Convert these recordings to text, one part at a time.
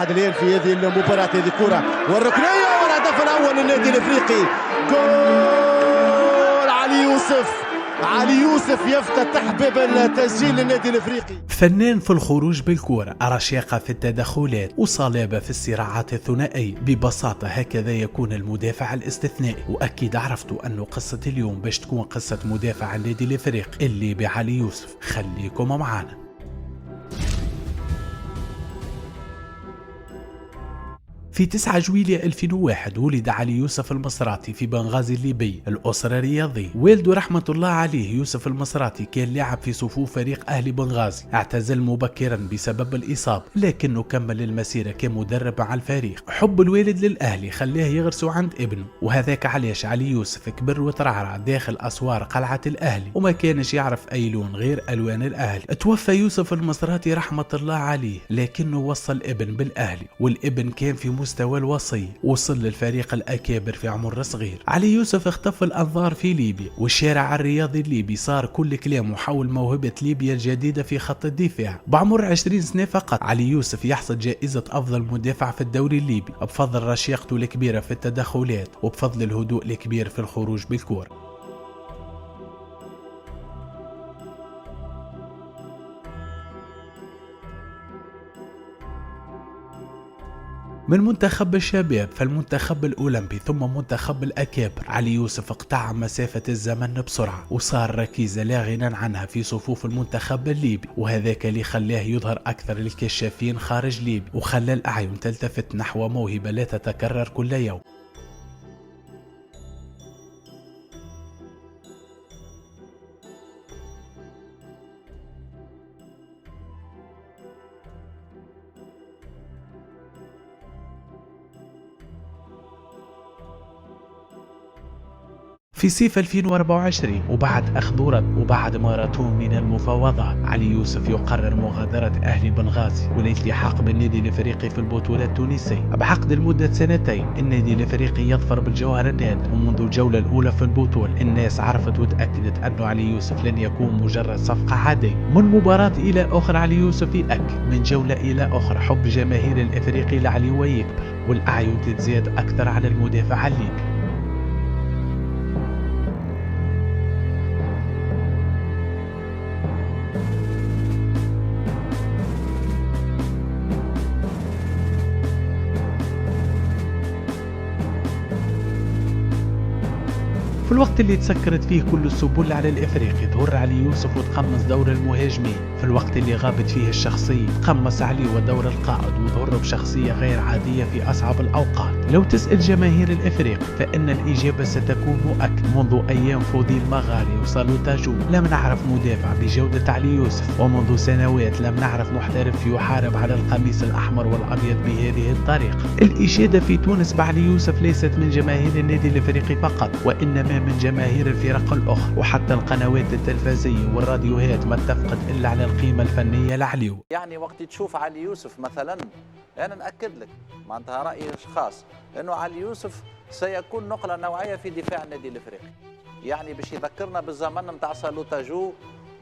حاليا في هذه المباراة، هذه كرة والركنية والهدف الأول للنادي الإفريقي. جول علي يوسف، علي يوسف يفتتح باب التسجيل للنادي الإفريقي. فنان في الخروج بالكرة، رشيقة في التدخلات، وصلابة في الصراعات الثنائية. ببساطة هكذا يكون المدافع الاستثنائي. وأكيد عرفتوا أنه قصة اليوم باش تكون قصة مدافع النادي الإفريقي اللي بعلي يوسف. خليكم معنا. في 9 جويلية 2001 ولد علي يوسف المصراتي في بنغازي الليبي. الأسرة رياضية، والده رحمة الله عليه يوسف المصراتي كان لاعب في صفوف فريق أهلي بنغازي. اعتزل مبكرا بسبب الإصابة، لكنه كمل المسيرة كمدرب مع الفريق. حب الوالد للأهلي خلاه يغرسه عند ابنه، وهذاك علاش علي يوسف كبر وترعرع داخل أسوار قلعة الأهلي، وما كانش يعرف أي لون غير ألوان الأهلي. توفى يوسف المصراتي رحمة الله عليه، لكنه وصل الابن بالأهلي، والابن كان في مستوى الوصي، وصل للفريق الأكابر في عمر صغير. علي يوسف اختفى الأنظار في ليبيا، والشارع الرياضي الليبي صار كل كلامه حول موهبة ليبيا الجديدة في خط الدفاع. بعمر 20 سنة فقط علي يوسف يحصد جائزة أفضل مدافع في الدوري الليبي، بفضل رشيقته الكبيرة في التدخلات، وبفضل الهدوء الكبير في الخروج بالكرة. من منتخب الشباب فالمنتخب الأولمبي ثم منتخب الأكابر، علي يوسف اقتحم مسافة الزمن بسرعة، وصار ركيزة لا غنى عنها في صفوف المنتخب الليبي. وهذاك اللي خلاه يظهر أكثر للكشافين خارج ليبيا، وخلى الأعين تلتفت نحو موهبة لا تتكرر كل يوم. في صيف 2024 وبعد أخذورة وبعد ماراثون من المفاوضات، علي يوسف يقرر مغادرة أهلي بنغازي والالتحاق بالنادي الإفريقي في البطولة التونسية بعقد لمدة 2 سنين. النادي الإفريقي يظفر بالجوهر النادر، ومنذ الجولة الأولى في البطولة الناس عرفت وتأكدت أنه علي يوسف لن يكون مجرد صفقة عادية. من مباراة إلى أخرى علي يوسف يأكد، من جولة إلى أخرى حب جماهير الإفريقي لعلي ويكبر، والأعين تتزايد أكثر على المدافع الليبي. في الوقت اللي تسكرت فيه كل السبل على الإفريقي، ظهر علي يوسف وتقمص دور المهاجمين. في الوقت اللي غابت فيه الشخصية، تقمص علي ودور القائد، وظهر بشخصية غير عادية في أصعب الأوقات. لو تسأل جماهير الإفريقي فإن الإجابة ستكون مؤكد. منذ أيام فوضي المغاري وصالوتاجو لم نعرف مدافع بجودة علي يوسف، ومنذ سنوات لم نعرف محترف يحارب على القميص الأحمر والأبيض بهذه الطريقة. الإشادة في تونس بعلي يوسف ليست من جماهير النادي الإفريقي فقط، وإنما من جماهير الفرق الأخرى، وحتى القنوات التلفزية والراديوهات ما اتفقت إلا على القيمة الفنية لعليو. يعني وقت تشوف علي يوسف مثلا، أنا نأكد لك معناتها رأيي خاص أنه علي يوسف سيكون نقلة نوعية في دفاع النادي الإفريقي. يعني باش يذكرنا بالزمن نتاع سالوتاجو،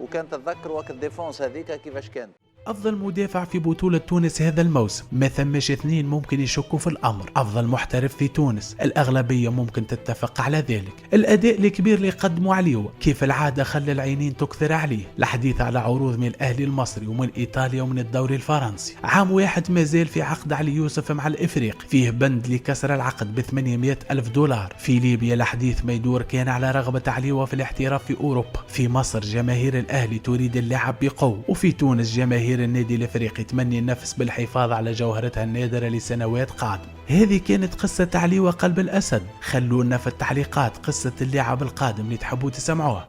وكان تتذكر وقت الديفونس هذيك كيفاش كانت. أفضل مدافع في بطولة تونس هذا الموسم، ما ثماش اثنين ممكن يشكوا في الأمر. أفضل محترف في تونس، الأغلبية ممكن تتفق على ذلك. الأداء الكبير اللي قدمه عليه كيف العادة خلى العينين تكثر عليه. الحديث على عروض من الأهلي المصري ومن إيطاليا ومن الدوري الفرنسي. عام واحد ما زال في عقد علي يوسف مع الإفريقي، فيه بند لكسر العقد ب800 ألف دولار. في ليبيا الحديث ما يدور كان على رغبة علي في الاحتراف في أوروبا. في مصر جماهير الأهلي تريد اللعب بقوة، وفي تونس جماهير النادي الإفريقي تمني النفس بالحفاظ على جوهرتها النادرة لسنوات قادمة. هذه كانت قصة علي وقلب الأسد. خلونا في التعليقات قصة اللاعب القادم اللي تحبوا تسمعوها.